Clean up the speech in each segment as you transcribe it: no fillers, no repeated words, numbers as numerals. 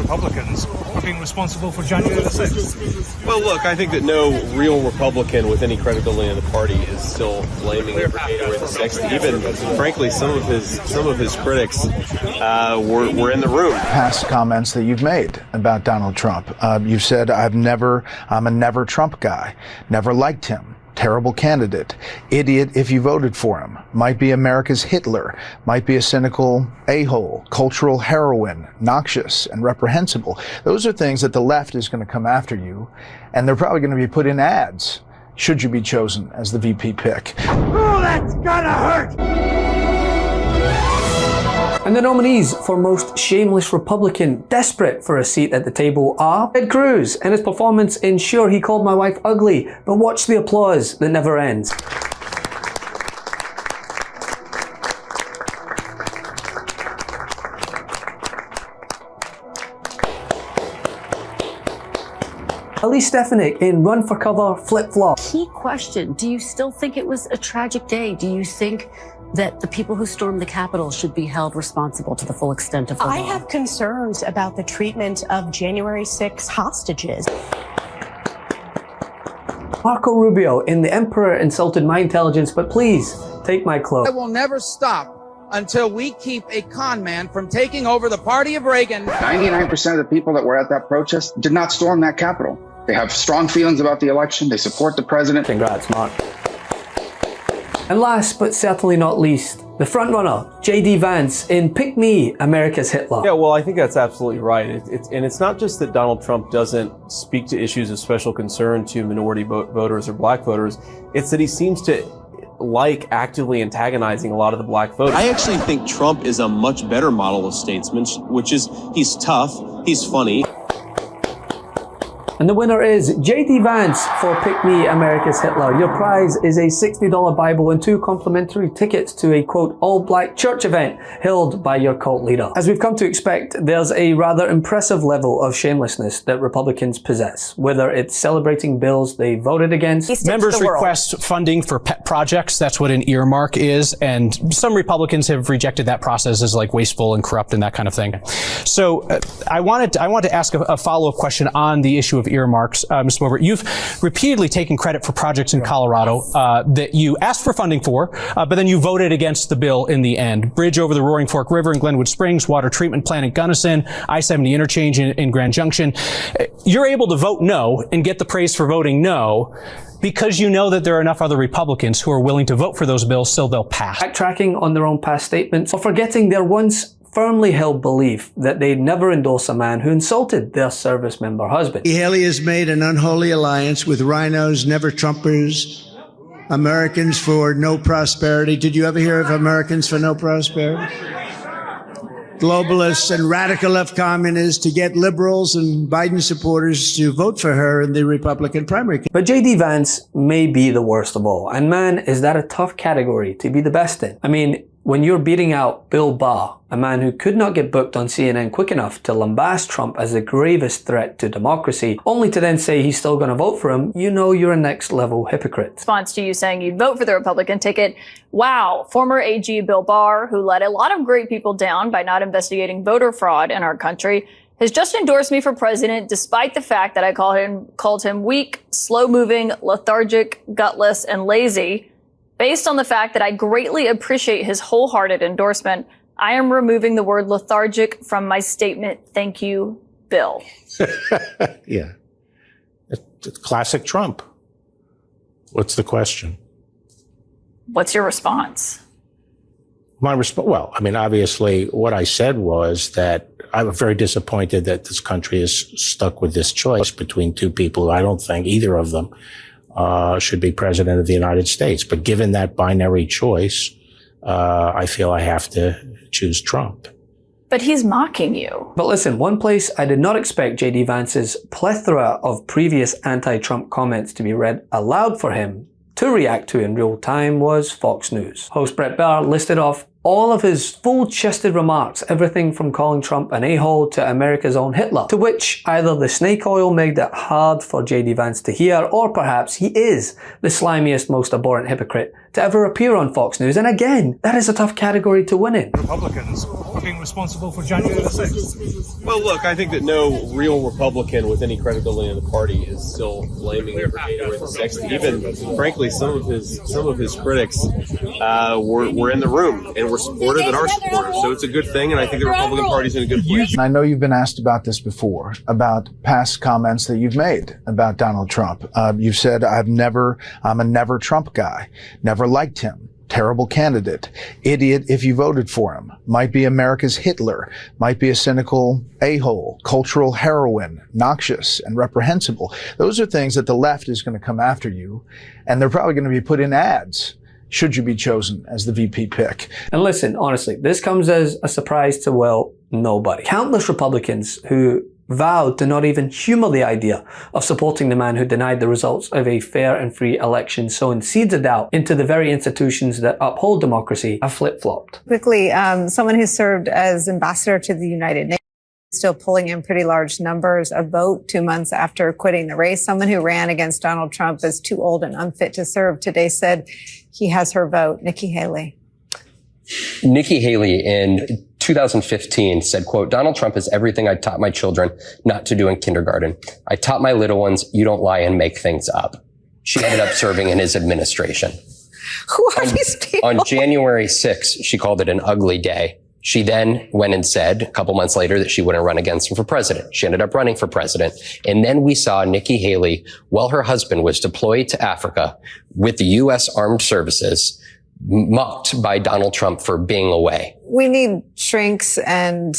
Republicans for being responsible for January the 6th? Well, look, I think that no real Republican with any credibility in the party is still blaming him for January the 6th. Even, frankly, some of his critics were in the room. Past comments that you've made about Donald Trump. You've said, I'm a never Trump guy, never liked him. Terrible candidate, idiot if you voted for him, might be America's Hitler, might be a cynical a-hole, cultural heroine, noxious and reprehensible. Those are things that the left is going to come after you, and they're probably going to be put in ads should you be chosen as the VP pick. Oh, that's gonna hurt! And the nominees for most shameless Republican desperate for a seat at the table are Ted Cruz and his performance in Sure He Called My Wife Ugly, but watch the applause that never ends. Elise Stefanik in Run for Cover Flip Flop. Key question, do you still think it was a tragic day? Do you think that the people who stormed the Capitol should be held responsible to the full extent of the law? I have concerns about the treatment of January 6 hostages. Marco Rubio in The Emperor Insulted My Intelligence, but please, take my clothes. I will never stop until we keep a con man from taking over the party of Reagan. 99% of the people that were at that protest did not storm that Capitol. They have strong feelings about the election. They support the president. Congrats, Mark. And last but certainly not least, the frontrunner, J.D. Vance in Pick Me, America's Hitler. Yeah, well, I think that's absolutely right. It's not just that Donald Trump doesn't speak to issues of special concern to minority voters or black voters. It's that he seems to like actively antagonizing a lot of the black voters. I actually think Trump is a much better model of statesman, which is he's tough, he's funny. And the winner is J.D. Vance for Pick Me, America's Hitler. Your prize is a $60 Bible and 2 complimentary tickets to a, quote, all-black church event held by your cult leader. As we've come to expect, there's a rather impressive level of shamelessness that Republicans possess, whether it's celebrating bills they voted against. Members request funding for pet projects. That's what an earmark is. And some Republicans have rejected that process as like wasteful and corrupt and that kind of thing. So I wanted to ask a follow-up question on the issue of earmarks. Mr. Boebert, you've repeatedly taken credit for projects in Colorado that you asked for funding for, but then you voted against the bill in the end. Bridge over the Roaring Fork River in Glenwood Springs, water treatment plant in Gunnison, I-70 interchange in Grand Junction. You're able to vote no and get the praise for voting no because you know that there are enough other Republicans who are willing to vote for those bills so they'll pass. Backtracking on their own past statements or forgetting their once firmly held belief that they'd never endorse a man who insulted their service member husband. Haley has made an unholy alliance with rhinos, never Trumpers, Americans for no prosperity. Did you ever hear of Americans for no prosperity? Globalists and radical left communists to get liberals and Biden supporters to vote for her in the Republican primary. But J.D. Vance may be the worst of all. And man, is that a tough category to be the best in. I mean, when you're beating out Bill Barr, a man who could not get booked on CNN quick enough to lambast Trump as the gravest threat to democracy, only to then say he's still going to vote for him, you know you're a next level hypocrite. Response to you saying you'd vote for the Republican ticket. Wow, former AG Bill Barr, who let a lot of great people down by not investigating voter fraud in our country, has just endorsed me for president despite the fact that I called him weak, slow-moving, lethargic, gutless, and lazy. Based on the fact that I greatly appreciate his wholehearted endorsement, I am removing the word lethargic from my statement. Thank you, Bill. Yeah. It's classic Trump. What's the question? What's your response? Well, I mean, obviously, what I said was that I'm very disappointed that this country is stuck with this choice between two people who I don't think either of them should be president of the United States. But given that binary choice, I feel I have to choose Trump. But he's mocking you. But listen, one place I did not expect J.D. Vance's plethora of previous anti-Trump comments to be read aloud for him to react to in real time was Fox News. Host Brett Baier listed off all of his full-chested remarks, everything from calling Trump an a-hole to America's own Hitler, to which either the snake oil made it hard for J.D. Vance to hear, or perhaps he is the slimiest, most abhorrent hypocrite to ever appear on Fox News. And again, that is a tough category to win in. Republicans for being responsible for January the 6th. Well, look, I think that no real Republican with any credibility in the party is still blaming him for January the 6th. Even, frankly, some of his critics were in the room and were supportive and are supportive. So it's a good thing, and I think the Republican Party's in a good place. I know you've been asked about this before, about past comments that you've made about Donald Trump. You've said, I'm a never Trump guy, never liked him, terrible candidate, idiot if you voted for him, might be America's Hitler, might be a cynical a-hole, cultural heroine, noxious and reprehensible. Those are things that the left is going to come after you, and they're probably going to be put in ads should you be chosen as the VP pick. And listen, honestly, this comes as a surprise to, well, nobody. Countless Republicans who vowed to not even humor the idea of supporting the man who denied the results of a fair and free election, sowing seeds of doubt into the very institutions that uphold democracy, have flip-flopped. Quickly, someone who served as ambassador to the United Nations, still pulling in pretty large numbers, a vote 2 months after quitting the race. Someone who ran against Donald Trump as too old and unfit to serve today said he has her vote. Nikki Haley. Nikki Haley in 2015 said, quote, Donald Trump is everything I taught my children not to do in kindergarten. I taught my little ones, you don't lie and make things up. She ended up serving in his administration. Who are these people? On January 6th, she called it an ugly day. She then went and said a couple months later that she wouldn't run against him for president. She ended up running for president. And then we saw Nikki Haley, while her husband was deployed to Africa with the U.S. Armed Services, mocked by Donald Trump for being away. We need shrinks and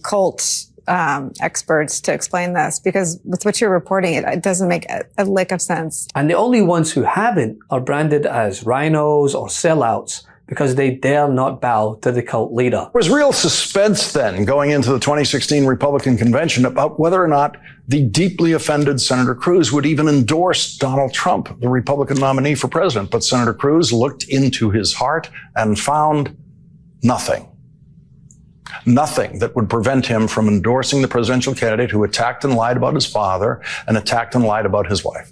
cult experts to explain this, because with what you're reporting, it doesn't make a lick of sense. And the only ones who haven't are branded as rhinos or sellouts, because they dare not bow to the cult leader. There was real suspense then going into the 2016 Republican convention about whether or not the deeply offended Senator Cruz would even endorse Donald Trump, the Republican nominee for president. But Senator Cruz looked into his heart and found nothing. Nothing that would prevent him from endorsing the presidential candidate who attacked and lied about his father and attacked and lied about his wife.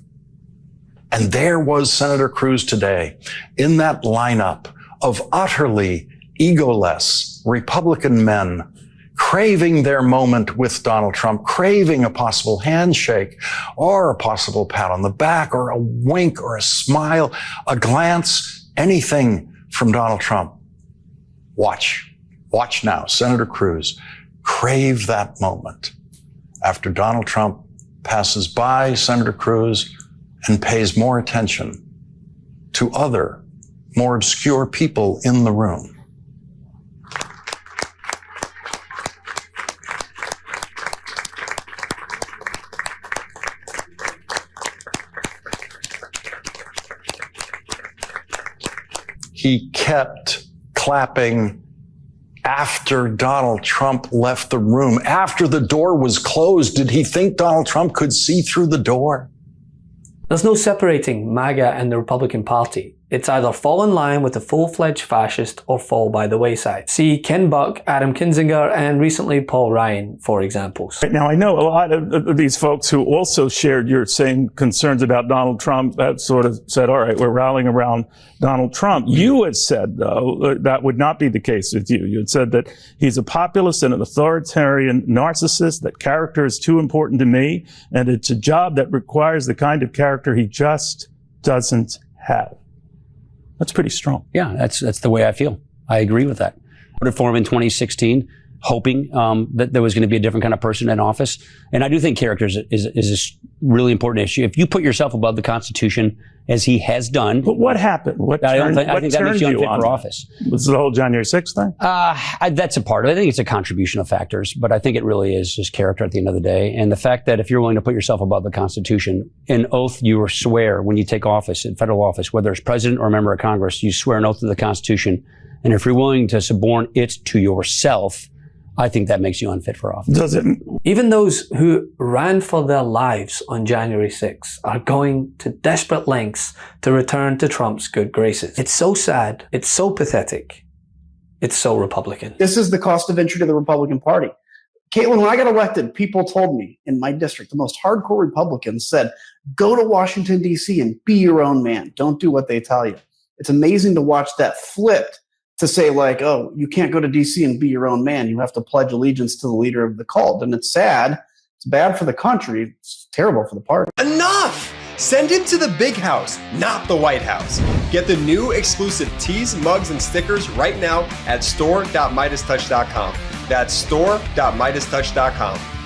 And there was Senator Cruz today in that lineup of utterly egoless Republican men craving their moment with Donald Trump, craving a possible handshake or a possible pat on the back or a wink or a smile, a glance, anything from Donald Trump. Watch now, Senator Cruz crave that moment after Donald Trump passes by Senator Cruz and pays more attention to other more obscure people in the room. He kept clapping after Donald Trump left the room. After the door was closed, did he think Donald Trump could see through the door? There's no separating MAGA and the Republican Party. It's either fall in line with the full-fledged fascist or fall by the wayside. See Ken Buck, Adam Kinzinger, and recently Paul Ryan, for examples. Right now, I know a lot of these folks who also shared your same concerns about Donald Trump that sort of said, all right, we're rallying around Donald Trump. You had said, though, that would not be the case with you. You had said that he's a populist and an authoritarian narcissist, that character is too important to me, and it's a job that requires the kind of character he just doesn't have. That's pretty strong. Yeah, that's the way I feel. I agree with that. I voted for him in 2016, hoping that there was going to be a different kind of person in office. And I do think character is a really important issue. If you put yourself above the Constitution, as he has done. But what happened? I think that makes you unfit for office. Was it the whole January 6th thing? That's a part of it. I think it's a contribution of factors, but I think it really is just character at the end of the day. And the fact that if you're willing to put yourself above the Constitution, an oath you swear when you take office, in federal office, whether it's president or a member of Congress, you swear an oath to the Constitution. And if you're willing to suborn it to yourself, I think that makes you unfit for office. Does it? Even those who ran for their lives on January 6th are going to desperate lengths to return to Trump's good graces. It's so sad. It's so pathetic. It's so Republican. This is the cost of entry to the Republican Party. Caitlin, when I got elected, people told me in my district, the most hardcore Republicans said, go to Washington, D.C. and be your own man. Don't do what they tell you. It's amazing to watch that flipped to say like, oh, you can't go to DC and be your own man. You have to pledge allegiance to the leader of the cult. And it's sad. It's bad for the country. It's terrible for the party. Enough! Send him to the big house, not the White House. Get the new exclusive tees, mugs, and stickers right now at store.MidasTouch.com. That's store.MidasTouch.com.